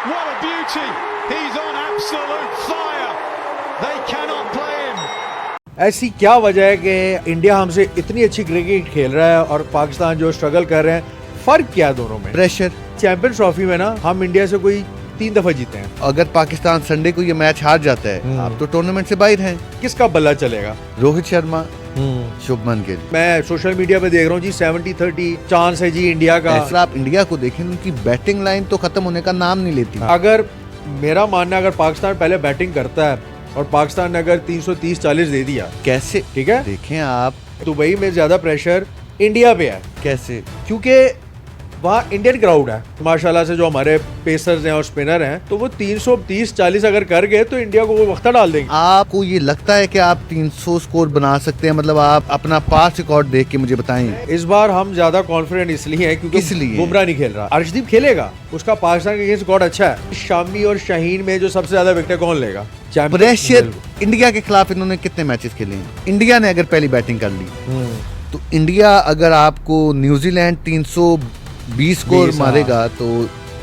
What a beauty! He's on absolute fire. They cannot play him. ऐसी क्या वजह है कि इंडिया हमसे इतनी अच्छी क्रिकेट खेल रहा है और पाकिस्तान जो स्ट्रगल कर रहे हैं, फर्क क्या है दोनों में? प्रेशर। चैंपियंस ट्रॉफी में ना हम इंडिया से कोई 3 दफा जीते हैं। अगर पाकिस्तान संडे को ये मैच हार जाता है, आप तो टूर्नामेंट से बाहर हैं। किसका बल्ला चलेगा? रोहित शर्मा, शुभमन गिल। मैं सोशल मीडिया पे देख रहा हूँ जी 70-30 चांस है जी इंडिया का। ऐसा आप इंडिया को देखें, उनकी बैटिंग लाइन तो खत्म होने का नाम नहीं लेती। अगर मेरा मानना है, अगर पाकिस्तान पहले बैटिंग करता है और पाकिस्तान ने अगर 330-40 दे दिया, कैसे? ठीक है, देखें आप, दुबई में ज्यादा प्रेशर इंडिया पे है। कैसे? क्योंकि वहाँ इंडियन क्राउड है माशाल्लाह से, जो हमारे पेसर्स हैं और स्पिनर हैं, तो वो 330-40 अगर कर गए तो इंडिया को वो वक्त डाल देंगे। आपको ये लगता है कि आप 300 स्कोर बना सकते हैं? मतलब आप अपना पास रिकॉर्ड देख के मुझे बताएं। इस बार हम ज्यादा कॉन्फिडेंट इसलिए हैं क्योंकि इसलिए बुमराह नहीं खेल रहा। अर्शदीप खेलेगा, उसका पाकिस्तान के अगेंस्ट रिकॉर्ड अच्छा है। शामी और शाहीन में जो सबसे ज्यादा विकेट कौन लेगा? प्रेशर। इंडिया के खिलाफ इन्होंने कितने मैचेस खेले हैं? इंडिया ने अगर पहली बैटिंग कर ली तो इंडिया, अगर आपको न्यूजीलैंड 320 स्कोर मारेगा तो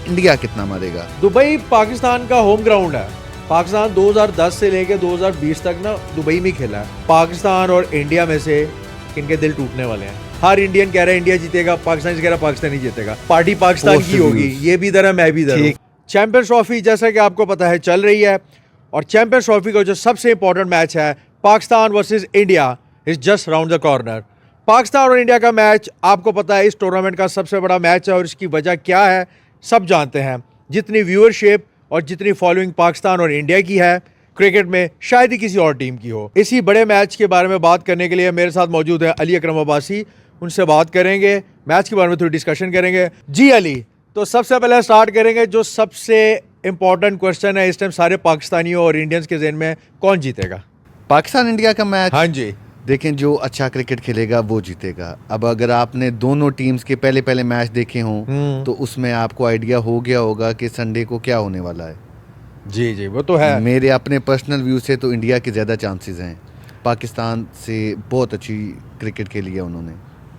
इंडिया कितना मारेगा? दुबई पाकिस्तान का होम ग्राउंड है। पाकिस्तान 2010 से लेके 2020 तक ना दुबई में खेला है। पाकिस्तान और इंडिया में से इनके दिल टूटने वाले हैं। हर इंडियन कह रहा है इंडिया जीतेगा, पाकिस्तान कह रहा है पाकिस्तान नहीं जीतेगा। पार्टी पाकिस्तान की होगी, ये भी इधर है, मैं भी इधर हूं। चैंपियंस ट्रॉफी जैसा कि आपको पता है चल रही है, और चैंपियंस ट्रॉफी का जो सबसे इंपॉर्टेंट मैच है Pakistan versus India is just round the corner. Pakistan और इंडिया का मैच आपको पता है इस टूर्नामेंट का सबसे बड़ा मैच है, और इसकी वजह क्या है सब जानते हैं। जितनी व्यूअरशिप और जितनी फॉलोइंग पाकिस्तान और इंडिया की है क्रिकेट में, शायद ही किसी और टीम की हो। इसी बड़े मैच के बारे में बात करने के लिए मेरे साथ मौजूद है अली अकरम अब्बासी। उनसे बात करेंगे, मैच के बारे में थोड़ी डिस्कशन करेंगे। जी अली, तो सबसे पहले स्टार्ट करेंगे जो सबसे इंपॉर्टेंट क्वेश्चन है इस टाइम सारे पाकिस्तानियों और इंडियंस के ज़हन में, कौन जीतेगा? पाकिस्तान इंडिया का मैच। हाँ जी, देखें, जो अच्छा क्रिकेट खेलेगा वो जीतेगा। अब अगर आपने दोनों टीम्स के पहले पहले मैच देखे हों तो उसमें आपको आइडिया हो गया होगा कि संडे को क्या होने वाला है। जी जी, वो तो है। मेरे अपने पर्सनल व्यू से तो इंडिया के ज़्यादा चांसेस हैं। पाकिस्तान से बहुत अच्छी क्रिकेट खेली है उन्होंने।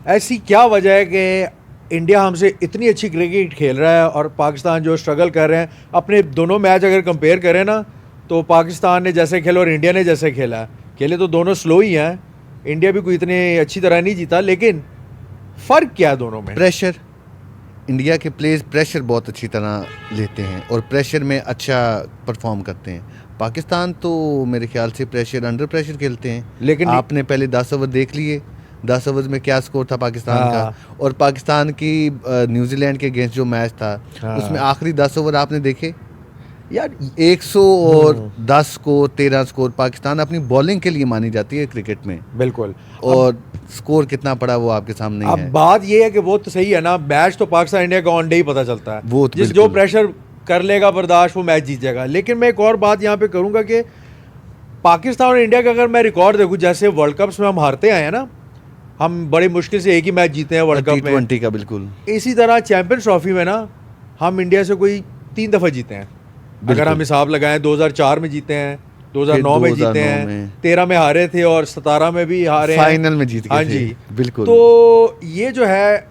ऐसी क्या वजह है कि इंडिया हमसे इतनी अच्छी क्रिकेट खेल रहा है और पाकिस्तान जो स्ट्रगल कर रहे हैं? अपने दोनों मैच अगर कंपेयर करें ना, तो पाकिस्तान ने जैसे खेला और इंडिया ने जैसे खेला, खेले तो दोनों स्लो ही हैं। इंडिया भी कोई इतने अच्छी तरह नहीं जीता, लेकिन फ़र्क क्या है दोनों में? प्रेशर। इंडिया के प्लेयर्स प्रेशर बहुत अच्छी तरह लेते हैं और प्रेशर में अच्छा परफॉर्म करते हैं। पाकिस्तान तो मेरे ख्याल से प्रेशर, अंडर प्रेशर खेलते हैं। लेकिन आपने पहले 10 ओवर देख लिए, 10 ओवर में क्या स्कोर था पाकिस्तान का, और पाकिस्तान की न्यूजीलैंड के अगेंस्ट जो मैच था उसमें आखिरी 10 ओवर आपने देखे यार, 110 स्कोर, 13 स्कोर। पाकिस्तान अपनी बॉलिंग के लिए मानी जाती है क्रिकेट में। बिल्कुल। और स्कोर कितना पड़ा वो आपके सामने ही है। अब बात ये है कि वो तो सही है ना, मैच तो पाकिस्तान इंडिया का ऑन डे ही पता चलता है। वो तो जिस जो प्रेशर कर लेगा बर्दाश्त, वो मैच जीत जाएगा। लेकिन मैं एक और बात यहाँ पे करूँगा कि पाकिस्तान और इंडिया का अगर मैं रिकॉर्ड देखूँ, जैसे वर्ल्ड कप्स में हम हारते आए हैं ना, हम बड़ी मुश्किल से एक ही मैच जीते हैं वर्ल्ड कप में, T20 का। बिल्कुल इसी तरह चैंपियंस ट्रॉफी में ना हम इंडिया से कोई 3 दफा जीते हैं। अगर हम हिसाब लगाएं, 2004 में जीते हैं, 2009 में जीते हैं, 13 में हारे थे और 17 में भी हारे, फाइनल में जीत गए। हाँ जी, बिल्कुल। तो ये जो है,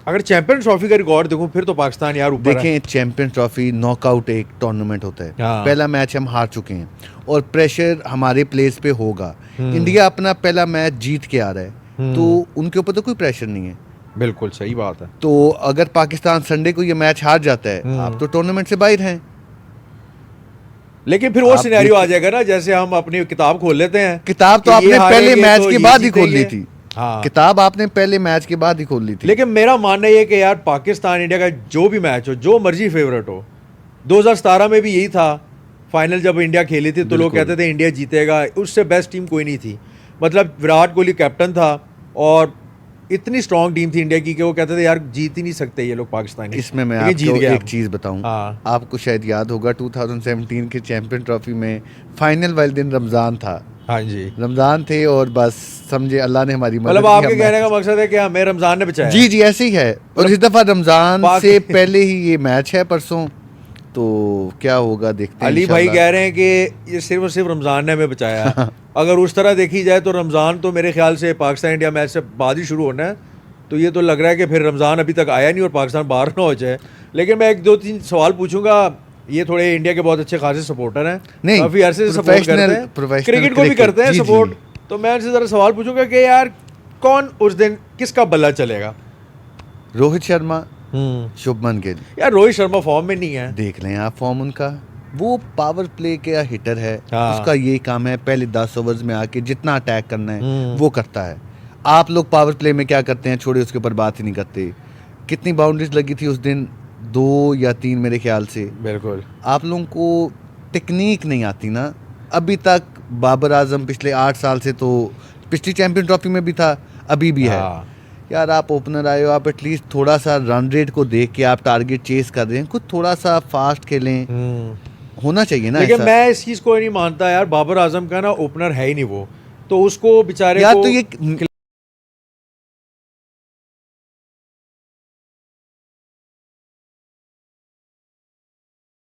अगर चैंपियंस ट्रॉफी का रिकॉर्ड देखूं फिर तो पाकिस्तान यार ऊपर है। देखें, चैंपियंस ट्रॉफी नॉकआउट एक टूर्नामेंट होता है। पहला मैच हम हार चुके हैं और प्रेशर हमारे प्लेयर्स पे होगा। इंडिया अपना पहला मैच जीत के आ रहा है, तो उनके ऊपर तो कोई प्रेशर नहीं है। बिल्कुल सही बात है। तो अगर पाकिस्तान संडे को ये मैच हार जाता है, आप तो टूर्नामेंट से बाहर हैं। लेकिन फिर वो सिनेरियो आ जाएगा ना, जैसे हम अपनी किताब खोल लेते हैं। किताब तो आपने पहले मैच के बाद ही खोल ली थी। हाँ, किताब आपने पहले मैच के बाद ही खोल ली थी। लेकिन मेरा मानना ये कि यार पाकिस्तान इंडिया का जो भी मैच हो, जो मर्जी फेवरेट हो, 2017 में भी यही था। फाइनल जब इंडिया खेली थी तो लोग कहते थे इंडिया जीतेगा, उससे बेस्ट टीम कोई नहीं थी। मतलब विराट कोहली कैप्टन था और इतनी स्ट्रॉन्ग टीम थी इंडिया की कि वो कहते थे यार जीत ही नहीं सकते ये लोग पाकिस्तानी। इसमें मैं आपको एक चीज़ बताऊं, आपको शायद याद होगा 2017 के चैंपियन ट्रॉफी में फाइनल वाले दिन रमज़ान था। हाँ जी, रमज़ान थे और बस समझे अल्लाह ने हमारी मदद। मतलब आपके कहने का मकसद है कि हमें रमज़ान ने बचाया। जी जी, ऐसे ही है। और इस दफ़ा रमज़ान से पहले ही ये मैच है परसों, तो क्या होगा देखते हैं। अली भाई कह रहे हैं कि ये सिर्फ और सिर्फ रमज़ान ने हमें बचाया। अगर उस तरह देखी जाए तो रमज़ान तो मेरे ख्याल से पाकिस्तान इंडिया मैच से बाद ही शुरू होना है, तो तो ये तो लग रहा है कि फिर रमज़ान अभी तक आया नहीं और पाकिस्तान बाहर ना हो जाए। लेकिन मैं 1-2-3 सवाल पूछूंगा। ये थोड़े इंडिया के बहुत अच्छे खासे सपोर्टर हैं, नहीं, काफ़ी अरसे से सपोर्ट करते हैं, क्रिकेट को भी करते हैं सपोर्ट। तो मैं इनसे ज़रा सवाल पूछूंगा कि यार कौन उस दिन किसका बल्ला चलेगा? रोहित शर्मा, शुभमन गिल। यार रोहित शर्मा फॉर्म में नहीं है। देख लें आप फॉर्म उनका, वो पावर प्ले का हिटर है। हाँ। उसका यही काम है, पहले 10 ओवर्स में आके जितना अटैक करना है वो करता है। आप लोग पावर प्ले में क्या करते हैं, छोड़िए, उसके ऊपर बात ही नहीं करते। कितनी बाउंड्रीज लगी थी उस दिन? 2 या 3 मेरे ख्याल से। बिल्कुल। आप लोगों को टेक्निक नहीं आती ना अभी तक। बाबर आजम पिछले 8 साल से, तो पिछली चैंपियन ट्रॉफी में भी था, अभी भी है। यार आप ओपनर आए हो, आप एटलीस्ट थोड़ा सा रन रेट को देख के आप टारगेट चेस कर रहे हैं, कुछ थोड़ा सा फास्ट खेलें, होना चाहिए ना। लेकिन मैं इस चीज को नहीं मानता यार, बाबर आजम का ना ओपनर है ही नहीं वो, तो उसको बेचारे यार को तो ये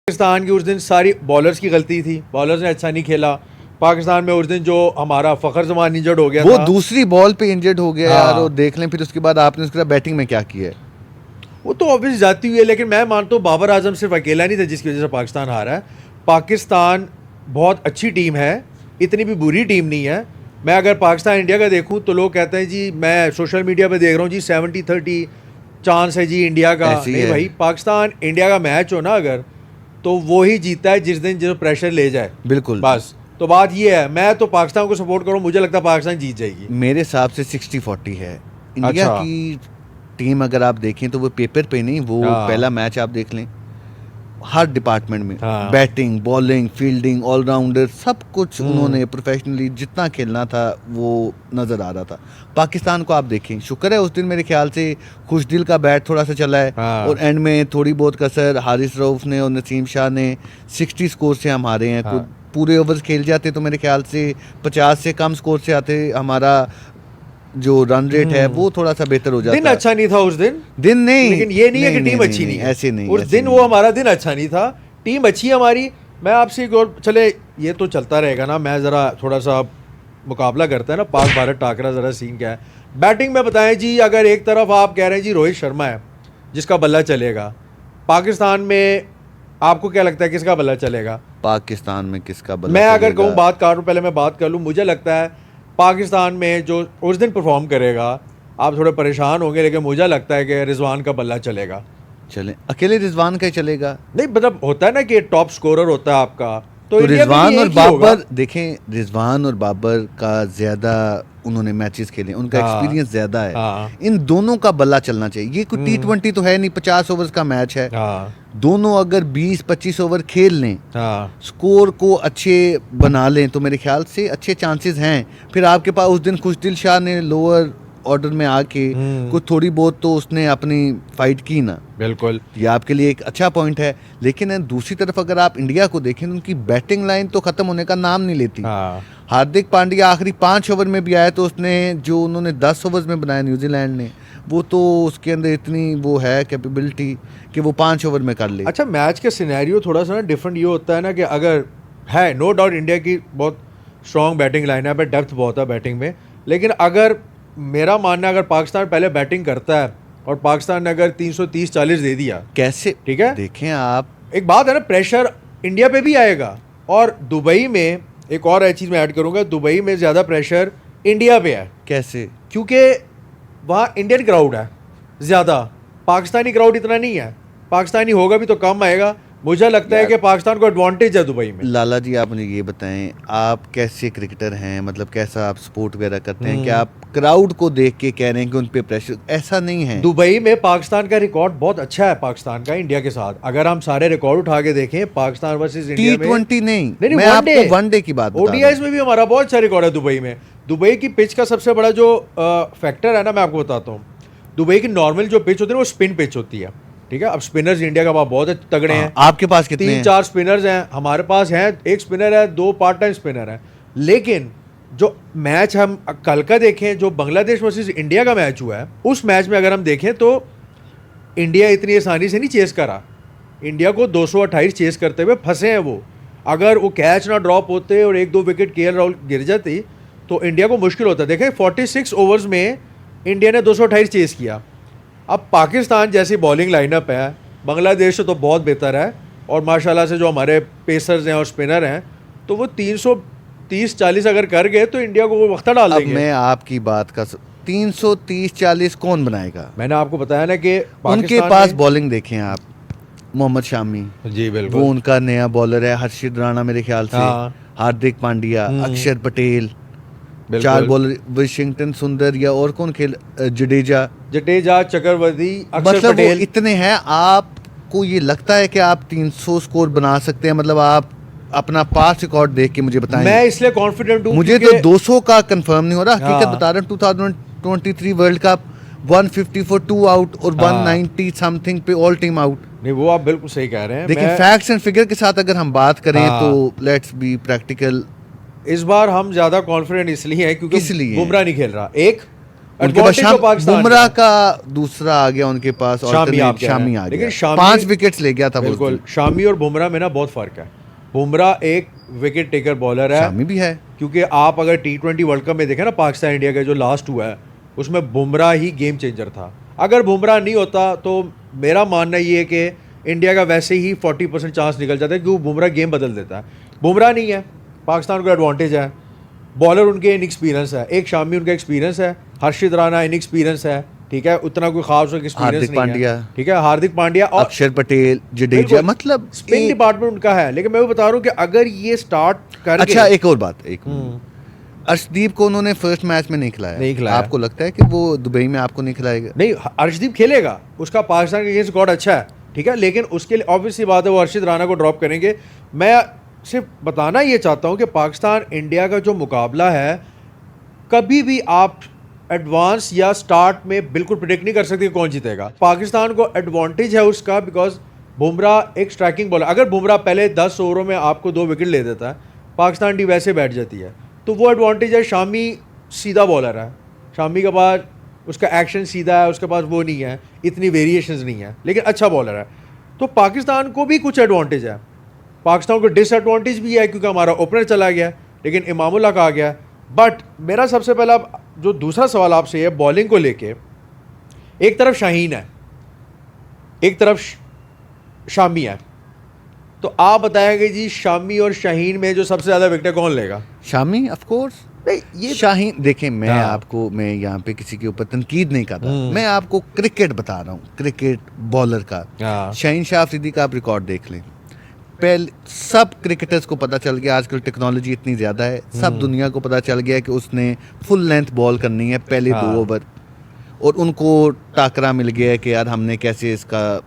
पाकिस्तान की उस दिन सारी बॉलर्स की गलती थी, बॉलर्स ने अच्छा नहीं खेला। पाकिस्तान में उस दिन जो हमारा फखर जमान इंजर्ड हो गया वो था, दूसरी बॉल पे इंजर्ड हो गया। हाँ। यार और देख लें फिर उसके बाद आपने उसके बाद बैटिंग में क्या किया है। वो तो ऑब्वियस जाती हुई है। लेकिन मैं मानता हूँ बाबर आजम सिर्फ अकेला नहीं था जिसकी वजह से पाकिस्तान हारा है। पाकिस्तान बहुत अच्छी टीम है, इतनी भी बुरी टीम नहीं है। मैं अगर पाकिस्तान इंडिया का देखूँ तो लोग कहते हैं जी, मैं सोशल मीडिया पे देख रहा हूँ जी 70-30 चांस है जी इंडिया का। ऐसी नहीं है। भाई, पाकिस्तान इंडिया का मैच हो ना अगर, तो वो ही जीता है जिस दिन जो प्रेशर ले जाए। बिल्कुल। बस तो बात ये है, मैं तो पाकिस्तान को सपोर्ट करूँ, मुझे लगता है पाकिस्तान जीत जाएगी। मेरे हिसाब से 60-40 है। इंडिया अच्छा। की टीम अगर आप देखें तो वो पेपर पे नहीं, वो हाँ। पहला मैच आप देख लें, हर डिपार्टमेंट में हाँ। बैटिंग, बॉलिंग, फील्डिंग, ऑलराउंडर, सब कुछ उन्होंने प्रोफेशनली जितना खेलना था वो नज़र आ रहा था। पाकिस्तान को आप देखें, शुक्र है उस दिन मेरे ख्याल से खुशदिल का बैट थोड़ा सा चला है। हाँ। और एंड में थोड़ी बहुत कसर हारिस रऊफ ने और नसीम शाह ने 60 स्कोर से हम हारे हैं। हाँ। पूरे ओवर्स खेल जाते तो मेरे ख्याल से 50 से कम स्कोर से आते, हमारा जो रन रेट है वो थोड़ा सा बेहतर हो जाता। दिन अच्छा नहीं था उस दिन, दिन नहीं, लेकिन ये नहीं है कि टीम अच्छी नहीं है। ऐसे नहीं, उस ऐसे दिन नहीं। वो हमारा दिन अच्छा नहीं था, टीम अच्छी है हमारी। मैं आपसे एक और, चले ये तो चलता रहेगा ना, मैं ज़रा थोड़ा सा मुकाबला करता है ना पाक भारत टाकरा, ज़रा सीन क्या है बैटिंग में बताएं जी। अगर एक तरफ आप कह रहे हैं जी रोहित शर्मा है जिसका बल्ला चलेगा, पाकिस्तान में आपको क्या लगता है किसका बल्ला चलेगा? पाकिस्तान में किसका बल्ला मैं अगर चलेगा? कहूँ बात कर, पहले मैं बात कर लूँ, मुझे लगता है पाकिस्तान में जो उस दिन परफॉर्म करेगा, आप थोड़े परेशान होंगे, लेकिन मुझे लगता है कि रिजवान का बल्ला चलेगा। चले अकेले रिजवान का ही चलेगा? नहीं, मतलब होता है ना कि टॉप स्कोरर होता है आपका, तो इंडिया में रिजवान भी और एक ही होगा। बाबर देखें, रिजवान और बाबर का ज्यादा उन्होंने मैचेस खेले, उनका हाँ। एक्सपीरियंस ज्यादा है। हाँ। इन दोनों का बल्ला चलना चाहिए। ये कोई T20 तो है नहीं, 50 ओवर्स का मैच है। हाँ। दोनों अगर 20-25 ओवर खेल लें, हाँ। स्कोर को अच्छे बना लें, तो मेरे ख्याल से अच्छे चांसेस हैं। फिर आपके पास उस दिन खुशदिल शाह ने लोअर ऑर्डर में आके कुछ थोड़ी बहुत तो उसने अपनी फाइट की ना। बिल्कुल। ये आपके लिए एक अच्छा पॉइंट है। लेकिन दूसरी तरफ अगर आप इंडिया को देखें, उनकी बैटिंग लाइन तो खत्म होने का नाम नहीं लेती। हाँ। हार्दिक पांड्या आखिरी 5 ओवर में भी आया, तो उसने जो उन्होंने 10 ओवर्स में बनाया न्यूजीलैंड ने, वो तो उसके अंदर इतनी वो है कैपेबिलिटी कि वो 5 ओवर में कर ले। अच्छा, मैच का सिनेरियो थोड़ा सा ना डिफरेंट ये होता है ना कि अगर है, नो डाउट इंडिया की बहुत स्ट्रॉन्ग बैटिंग लाइनअप है, डेप्थ बहुत है बैटिंग में, लेकिन अगर मेरा मानना है अगर पाकिस्तान पहले बैटिंग करता है और पाकिस्तान ने अगर 330-40 दे दिया, कैसे, ठीक है, देखें आप, एक बात है ना, प्रेशर इंडिया पे भी आएगा। और दुबई में एक और चीज़ मैं ऐड करूंगा, दुबई में ज़्यादा प्रेशर इंडिया पे है। कैसे? क्योंकि वहाँ इंडियन क्राउड है ज़्यादा, पाकिस्तानी क्राउड इतना नहीं है। पाकिस्तानी होगा भी तो कम आएगा। मुझे लगता है कि पाकिस्तान को एडवांटेज है दुबई में। लाला जी, आप मुझे ये बताएं, आप कैसे क्रिकेटर हैं, मतलब कैसा आप स्पोर्ट वगैरह करते हैं, क्या आप क्राउड को देख के कह रहे हैं कि उन पे प्रेशर? ऐसा नहीं है। दुबई में पाकिस्तान का रिकॉर्ड बहुत अच्छा है, पाकिस्तान का इंडिया के साथ। अगर हम सारे रिकॉर्ड उठा के देखें पाकिस्तान वर्सेस इंडिया में, T20 नहीं, नहीं, मैं आपको वनडे की बात बता रहा हूं। ओडीआईज में भी हमारा बहुत अच्छा रिकॉर्ड है दुबई में। दुबई की पिच का सबसे बड़ा जो फैक्टर है ना, मैं आपको बताता हूँ, दुबई की नॉर्मल जो पिच होती है वो स्पिन पिच होती है, ठीक है। अब स्पिनर्स इंडिया का बहुत तगड़े हैं। आपके पास कितने हैं? 3-4 स्पिनर्स हैं, हमारे पास हैं, एक स्पिनर है, 2 पार्ट टाइम स्पिनर हैं। लेकिन जो मैच हम कल का देखें, जो बांग्लादेश वर्सेस इंडिया का मैच हुआ है, उस मैच में अगर हम देखें तो इंडिया इतनी आसानी से नहीं चेस करा। इंडिया को 228 चेस करते हुए फंसे हैं वो। अगर वो कैच ना ड्रॉप होते और 1-2 विकेट केएल राहुल गिर जाती तो इंडिया को मुश्किल होता। देखें 46 ओवर्स में इंडिया ने 228 चेस किया। अब पाकिस्तान जैसी बॉलिंग लाइनअप है बांग्लादेश से तो बहुत बेहतर है, और माशाल्लाह से जो हमारे पेसर्स हैं और स्पिनर हैं, तो वो 330-40 अगर कर गए तो इंडिया को वो वक्त डाल अब देंगे। मैं आपकी बात का 330-40 कौन बनाएगा? मैंने आपको बताया ना कि उनके पाकिस्तान पास में- बॉलिंग देखें आप, मोहम्मद शामी, जी बिल्कुल, वो उनका नया बॉलर है, हर्षित राणा मेरे ख्याल से, हाँ। हार्दिक पांड्या, अक्षर पटेल, बिल्कुल। 4 बॉलर, वाशिंगटन सुंदर या और कौन खेल, जडेजा, चक्रवर्ती, अक्षर मतलब वो पटेल। इतने हैं। आपको ये लगता है कि आप 300 स्कोर बना सकते हैं? मतलब आप अपना पास रिकॉर्ड देख के मुझे बताएं। मैं इसलिए कॉन्फिडेंट हूँ मुझे तो क्योंकि- 200 का कंफर्म नहीं हो रहा, हकीकत हाँ। बता रहा हूं। 2023 वर्ल्ड कप 150 फॉर 2 आउट और हाँ। 190 समथिंग पे ऑल टीम आउट। नहीं, वो आप बिल्कुल सही कह रहे हैं। देखिए मैं- फैक्ट्स एंड फिगर के साथ अगर हम बात करें हाँ। तो लेट्स बी प्रैक्टिकल। इस बार हम ज्यादा कॉन्फिडेंट इसलिए है क्योंकि किस लिए? बुमराह नहीं खेल रहा। एक उनके पास advantage तो पाकिस्तान बुमराह का है। का दूसरा आ गया उनके पास, शामी alternate आप कह रहे हैं। शामी आ लेकिन गया, शामी- 5 विकेट्स ले गया था वो उस बिल्कुल, दिन। शामी और बुमराह में ना बहुत फर्क है। बुमराह एक विकेट टेकर बॉलर है, शामी भी है। क्योंकि आप अगर T20 वर्ल्ड कप में देखें ना पाकिस्तान इंडिया का जो लास्ट हुआ है उसमें बुमराह ही गेम चेंजर था। अगर बुमराह नहीं होता तो मेरा मानना ये है कि इंडिया का वैसे ही 40% चांस निकल जाता है, क्योंकि बुमराह गेम बदल देता है। बुमराह नहीं है, पाकिस्तान को एडवांटेज है। बॉलर उनके इनएक्सपीरियंस है, एक शामी उनका एक्सपीरियंस है, हर्षित राणा इनएक्सपीरियंस है, ठीक है, उतना कोई खास एक्सपीरियंस हार्दिक नहीं है, पांड्या। ठीक है, हार्दिक पांड्या और अक्षर पटेल, जडेजा, बिल्कुल, मतलब स्पिन डिपार्टमेंट उनका है। लेकिन मैं वो बता रहा हूँ कि अगर ये स्टार्ट कर अच्छा गए- एक और बात, अर्शदीप को उन्होंने फर्स्ट मैच में नहीं खिलाया। नहीं खिलाया। आपको लगता है कि वो दुबई में आपको नहीं खिलाएगा? नहीं, अर्शदीप खेलेगा, उसका पाकिस्तान के अगेंस्ट रिकॉर्ड अच्छा है, ठीक है, लेकिन उसके लिए ऑब्वियसली बात है वो हर्षित राणा को ड्रॉप करेंगे। मैं सिर्फ बताना ये चाहता हूँ कि पाकिस्तान इंडिया का जो मुकाबला है, कभी भी आप एडवांस या स्टार्ट में बिल्कुल प्रिडिक्ट नहीं कर सकते कौन जीतेगा। पाकिस्तान को एडवांटेज है उसका, बिकॉज बुमराह एक स्ट्राइकिंग बॉलर। अगर बुमराह पहले 10 ओवरों में आपको 2 विकेट ले देता है, पाकिस्तान टीम वैसे बैठ जाती है, तो वो एडवांटेज है। शामी सीधा बॉलर है, शामी के पास उसका एक्शन सीधा है, उसके पास वो नहीं है, इतनी वेरिएशंस नहीं है, लेकिन अच्छा बॉलर है। तो पाकिस्तान को भी कुछ एडवांटेज है, पाकिस्तान को डिसएडवांटेज भी है क्योंकि हमारा ओपनर चला गया, लेकिन इमामुल्लाह का आ गया। बट मेरा सबसे पहला जो दूसरा सवाल आपसे है बॉलिंग को लेके, एक तरफ शाहीन है, एक तरफ शामी है, तो आप बताएंगे जी शामी और शाहीन में जो सबसे ज़्यादा विकेट कौन लेगा? Shami of course. नहीं, ये शाहीन, देखें मैं हाँ। आपको, मैं यहाँ पे किसी के ऊपर तनकीद नहीं कर रहा, मैं आपको क्रिकेट बता रहा हूँ, क्रिकेट बॉलर का। हाँ। शाहीन शाह अफरीदी का आप रिकॉर्ड देख लें। पहले सब क्रिकेटर्स को पता चल गया, आजकल टेक्नोलॉजी इतनी ज़्यादा है, सब दुनिया को पता चल गया कि उसने फुल लेंथ बॉल करनी है पहले 2 हाँ। ओवर, और उनको टाकरा मिल गया है कि यार हमने कैसे इसका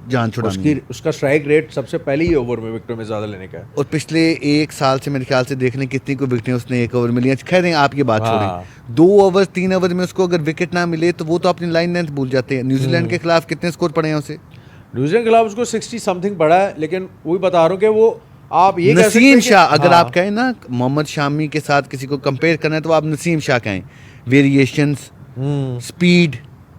जान छुड़ानी है। उसका स्ट्राइक रेट सबसे पहले ही ओवर में विकेटों में ज़्यादा लेने का है। और पिछले 1 साल से मेरे ख्याल से देख लें कितनी को विकेटें उसने 1 ओवर में ली हैं। खैर आप ये बात हाँ। छोड़ें, 2 ओवर 3 ओवर में उसको अगर विकेट ना मिले तो वो तो अपनी लाइन लेंथ भूल जाते हैं। न्यूजीलैंड के खिलाफ कितने स्कोर पड़े हैं उसे? न्यूजीलैंड के खिलाफ उसको 60 समथिंग पड़ा है, लेकिन वही बता रहा हूँ कि वो आप ये कह सकते हैं नसीम कि- शाह, अगर हाँ, आप कहें ना मोहम्मद शामी के साथ किसी को कंपेयर करना है तो आप नसीम शाह कहें। वेरिएशंस, स्पीड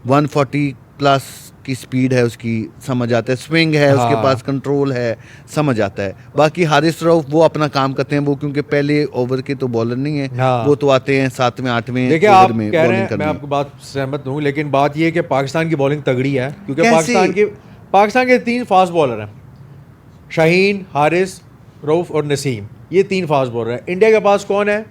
140 प्लस की स्पीड है उसकी, समझ आता है, स्विंग है उसके हाँ। पास, कंट्रोल है, समझ आता है। बाकी हारिस रऊफ वो अपना काम करते हैं, वो क्योंकि पहले ओवर के तो बॉलर नहीं है, हाँ। वो तो आते हैं 7वें 8वें देखिए ओवर आप में कह रहे बॉलिंग हैं, करने। मैं आपकी बात सहमत हूँ, लेकिन बात ये है कि पाकिस्तान की बॉलिंग तगड़ी है, क्योंकि कैसे? पाकिस्तान के 3 फास्ट बॉलर हैं, शाहीन, हारिस रऊफ और नसीम, ये 3 फास्ट बॉलर हैं। इंडिया के पास कौन है?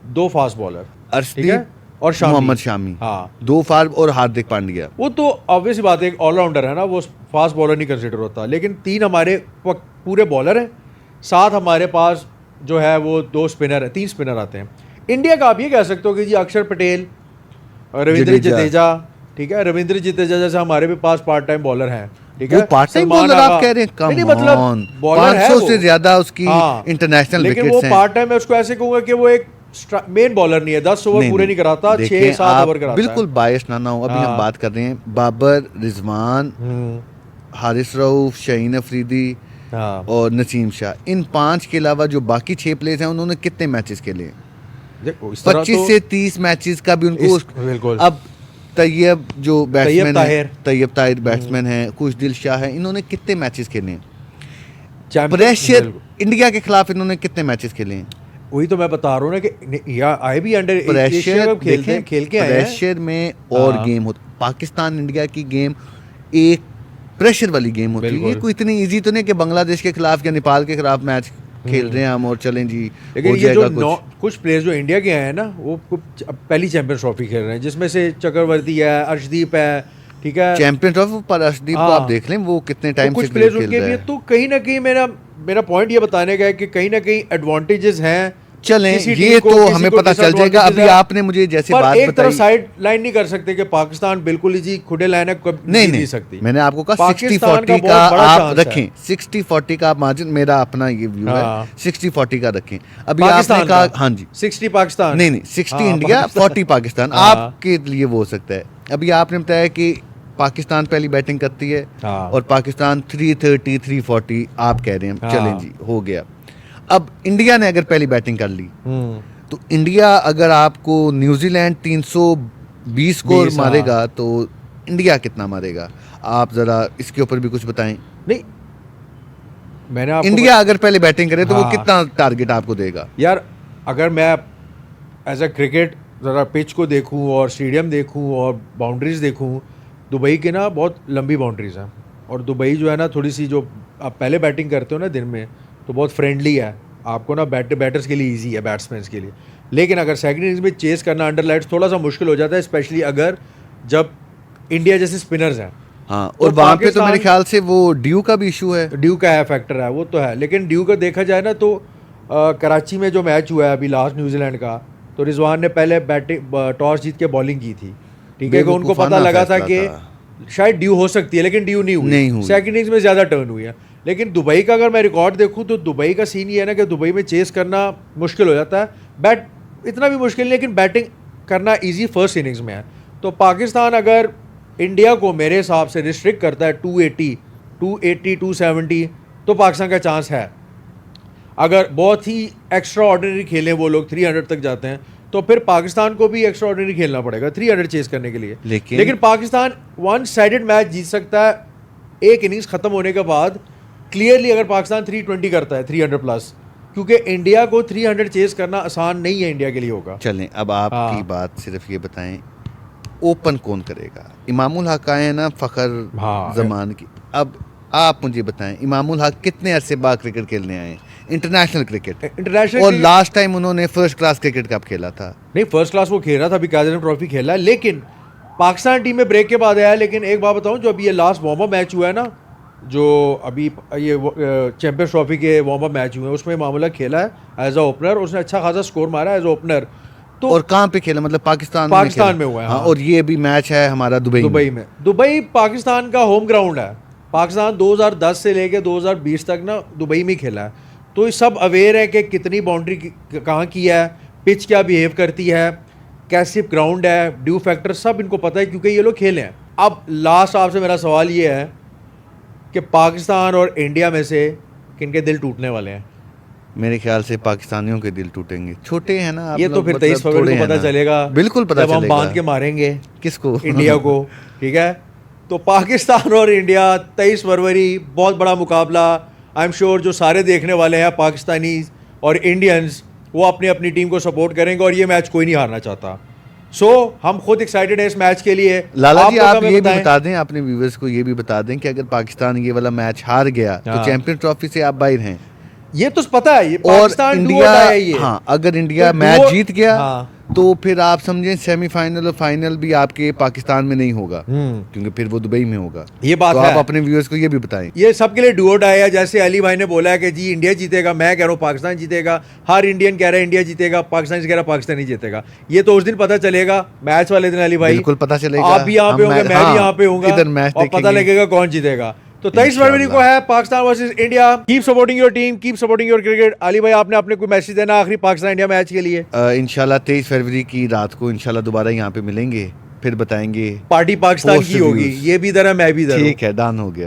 2 फास्ट बॉलर, ठीक है, अर्शदीप और शामी। मोहम्मद शामी, हाँ, 2 फार और हार्दिक पांड्या। वो तो ऑब्वियस बात है, एक ऑलराउंडर है ना, वो फास्ट बॉलर नहीं कंसिडर होता, लेकिन 3 हमारे पूरे बॉलर हैं, 7 हमारे पास जो है वो 2 स्पिनर है, 3 स्पिनर आते हैं। इंडिया का आप ये कह सकते हो कि जी अक्षर पटेल, रविंद्र जडेजा, ठीक है, रविंद्र जडेजा जैसे हमारे भी पास पार्ट टाइम बॉलर हैं, ठीक है, वो पार्ट टाइम सलमान बॉलर आगा। आप कह रहे हैं? कम नहीं, मतलब बॉलर है 500 वो। से ज्यादा उसकी हाँ, इंटरनेशनल लेकिन विकेट्स वो हैं। पार्ट टाइम, मैं उसको ऐसे कहूंगा कि वो एक मेन बॉलर नहीं है, 10 ओवर पूरे नहीं कराता, देखिए, 6-7 आप ओवर कराता बिल्कुल बायस ना हो। अभी हम हाँ। बात कर रहे हैं बाबर, रिजवान, हारिस रऊफ, शाहीन अफरीदी हाँ, और नसीम शाह, इन 5 के अलावा जो बाकी 6 प्लेयर्स हैं उन्होंने कितने मैचेस खेले हैं? देखो इस तरह 25 तो- से 30 मैचेस का भी उनको बिल्कुल। अब तैयब जो बैट्समैन है, ताहिर। तैयब ताहिर बैट्समैन है, कुछ दिल शाह है, इन्होंने कितने मैचेस खेले हैं? चैंपियन- प्रेशर बिल्कुल। इंडिया के खिलाफ इन्होंने कितने मैचेस खेले हैं? वही तो मैं बता रहा हूँ ना कि या आए भी अंडर प्रेशर खेलते खेल के आए हैं। प्रेशर में और हाँ। गेम होता, पाकिस्तान इंडिया की गेम एक प्रेशर वाली गेम होती है। ये बिल्कुल। कोई इतनी इजी तो नहीं कि बांग्लादेश के खिलाफ या नेपाल के खिलाफ मैच खेल रहे हैं हम और चलें जी लेकिन हो ये जो जाएगा कुछ। कुछ प्लेयर्स जो इंडिया के आए हैं ना वो पहली चैंपियंस ट्रॉफी खेल रहे हैं, जिसमें से चक्रवर्ती है, अर्शदीप है, ठीक है, चैंपियन ट्रॉफी पर अर्शदीप को हाँ। आप देख लें वो कितने तो टाइम कुछ से प्लेयर्स खेल उनके रहा भी है। है। तो कहीं ना कहीं मेरा पॉइंट ये बताने का है कि कहीं ना कहीं एडवांटेजेस हैं। चलें किसी ये टीम को, तो किसी हमें को पता चल जाएगा। disadvantages अभी है। आपने मुझे जैसे पर बात एक तरफ बताई, साइड लाइन नहीं कर सकते कि पाकिस्तान बिल्कुल ही जी खुले लाइन है, कभी नहीं जीत नहीं सकती। मैंने आपको कहा पाकिस्तान 60-40 बहुत का बड़ा आप chance है। रखें, 60-40 का आप मार्जिन, मेरा अपना ये व्यू है, हाँ। 60-40 का रखें। अभी पाकिस्तान आपने कहा का? हाँ जी 60 पाकिस्तान, नहीं 60 हाँ, इंडिया पाकिस्तान। 40 पाकिस्तान, हाँ। आपके लिए वो हो सकता है। अभी आपने बताया कि पाकिस्तान पहली बैटिंग करती है हाँ। और पाकिस्तान 330 340 आप कह रहे हैं हाँ। चलें जी हो गया। अब इंडिया ने अगर पहली बैटिंग कर ली हम्म, तो इंडिया अगर आपको न्यूजीलैंड 320 स्कोर 20, मारेगा तो इंडिया कितना मारेगा? आप जरा इसके ऊपर भी कुछ बताएं। नहीं मैंने आपको इंडिया अगर पहले बैटिंग करे तो वो हाँ। कितना टारगेट आपको देगा? यार अगर मैं एज अ क्रिकेट ज़रा पिच को देखूं और स्टेडियम देखूं और बाउंड्रीज देखूं, दुबई के ना बहुत लंबी बाउंड्रीज हैं और दुबई जो है ना थोड़ी सी, जो आप पहले बैटिंग करते हो ना दिन में तो बहुत फ्रेंडली है आपको ना, बैटर्स के लिए इजी है, बैट्समैन के लिए। लेकिन अगर सेकंड इनिंग्स में चेस करना अंडर लाइट्स थोड़ा सा मुश्किल हो जाता है, स्पेशली अगर जब इंडिया जैसे स्पिनर्स हैं। हाँ तो और वहाँ पे तो पाकिस्तान- मेरे ख्याल से वो ड्यू का भी इशू है। ड्यू का है, फैक्टर है, वो तो है। लेकिन ड्यू का देखा जाए ना तो कराची में जो मैच हुआ है अभी लास्ट न्यूजीलैंड का, तो रिजवान ने पहले बैटिंग टॉस जीत के बॉलिंग की थी, ठीक है, कि उनको पता बेवकूफाना लगा था फैसला कि शायद ड्यू हो सकती है, लेकिन ड्यू नहीं नहीं हुई। हुई। सेकंड इनिंग्स में ज़्यादा टर्न हुई है। लेकिन दुबई का अगर मैं रिकॉर्ड देखूँ तो दुबई का सीन ये है ना कि दुबई में चेस करना मुश्किल हो जाता है, बैट इतना भी मुश्किल नहीं, लेकिन बैटिंग करना ईजी फर्स्ट इनिंग्स में है। तो पाकिस्तान अगर इंडिया को मेरे हिसाब से रिस्ट्रिक्ट करता है 280, 270, तो पाकिस्तान का चांस है। अगर बहुत ही एक्स्ट्रा ऑर्डिनरी खेलें वो लोग 300 तक जाते हैं, तो फिर पाकिस्तान को भी एक्स्ट्रा ऑर्डिनरी खेलना पड़ेगा 300 चेस करने के लिए। लेकिन पाकिस्तान वन साइडेड मैच जीत सकता है एक इनिंग्स खत्म होने के बाद क्लियरली, अगर पाकिस्तान 320 करता है 300 प्लस, क्योंकि इंडिया को 300 चेस करना आसान नहीं है इंडिया के लिए होगा। चलें अब आपकी हाँ। बात सिर्फ ये बताएं, ओपन कौन करेगा? इमामुल हक आए हैं ना फखर हाँ। जमान की। अब आप मुझे बताएं इमामुल हक कितने अरसे बाद क्रिकेट खेलने आए? International cricket. इंटरनेशनल और लास्ट टाइम उन्होंने फर्स्ट क्लास क्रिकेट कब खेला था? नहीं, फर्स्ट क्लास वो खेल रहा था, अभी काजम ट्रॉफी खेला है, लेकिन पाकिस्तान टीम में ब्रेक के बाद आया है। लेकिन एक बात बताऊं, जो अभी ये लास्ट वार्म अप मैच हुआ है ना, जो अभी ये चैंपियंस ट्रॉफी के वार्म अप मैच हुए हैं, उसमें मामूला खेला है एज अ ओपनर, उसने अच्छा खासा स्कोर मारा है एज अ ओपनर। तो और कहाँ पे खेला? मतलब पाकिस्तान पाकिस्तान खेला? में हुआ है, हाँ। हाँ। और ये भी मैच है हमारा दुबई में। दुबई पाकिस्तान का होम ग्राउंड है। पाकिस्तान 2010 से लेके 2020 तक ना दुबई में खेला है, तो ये सब अवेयर है कि कितनी बाउंड्री कहाँ की है, पिच क्या बिहेव करती है, कैसी ग्राउंड है, ड्यू फैक्टर सब इनको पता है, क्योंकि ये लोग खेले हैं। अब लास्ट आपसे मेरा सवाल ये है कि पाकिस्तान और इंडिया में से किनके दिल टूटने वाले हैं? मेरे ख्याल से पाकिस्तानियों के दिल टूटेंगे। छोटे हैं ना आप ये तो लोग, फिर मतलब 23 फरवरी थोड़े को हैं पता ना। चलेगा, बिल्कुल पता जब हम चलेगा। बांध के मारेंगे किसको? इंडिया को, ठीक है। तो पाकिस्तान और इंडिया 23 फरवरी बहुत बड़ा मुकाबला। आई एम श्योर जो सारे देखने वाले हैं पाकिस्तानी और इंडियंस, वो अपनी अपनी टीम को सपोर्ट करेंगे और ये मैच कोई नहीं हारना चाहता। सो हम खुद एक्साइटेड हैं इस मैच के लिए। लाला जी लोग आप हमें ये भी बताएं। बता दें, अपने व्यूवर्स को ये भी बता दें कि अगर पाकिस्तान ये वाला मैच हार गया तो हाँ। चैंपियन ट्रॉफी से आप बाहर हैं। ये तो पता है, ये और पाकिस्तान इंडिया, डुओ है ये। हाँ अगर इंडिया तो मैच डुओ- जीत गया हाँ। तो फिर आप समझें सेमीफाइनल और फाइनल भी आपके पाकिस्तान में नहीं होगा, क्योंकि फिर वो दुबई में होगा। ये बात तो है। आप अपने व्यूअर्स को ये भी बताएं। ये सबके लिए डुओ डाई है। जैसे अली भाई ने बोला है कि जी इंडिया जीतेगा, मैं कह रहा हूँ पाकिस्तान जीतेगा, हर इंडियन कह रहा है इंडिया जीतेगा, पाकिस्तान कह रहा है पाकिस्तान नहीं जीतेगा। ये तो उस दिन पता चलेगा, मैच वाले दिन अली भाई। बिल्कुल पता चलेगा। आप भी यहाँ पे हम होंगे, मैं हाँ, भी यहाँ पे होऊंगा, इधर मैच और पता देखेंगे। लगेगा कौन जीतेगा। तो 23 फरवरी को है Pakistan versus India. Keep supporting your team, keep supporting your cricket. Ali भाई आपने अपने कोई मैसेज देना आखिरी पाकिस्तान इंडिया मैच के लिए? इंशाल्लाह 23 फरवरी की रात को इंशाल्लाह दोबारा यहाँ पे मिलेंगे, फिर बताएंगे। पार्टी पाकिस्तान Post की होगी, reviews। ये भी इधर है मैं भी इधर हूँ। ठीक है, डन हो गया।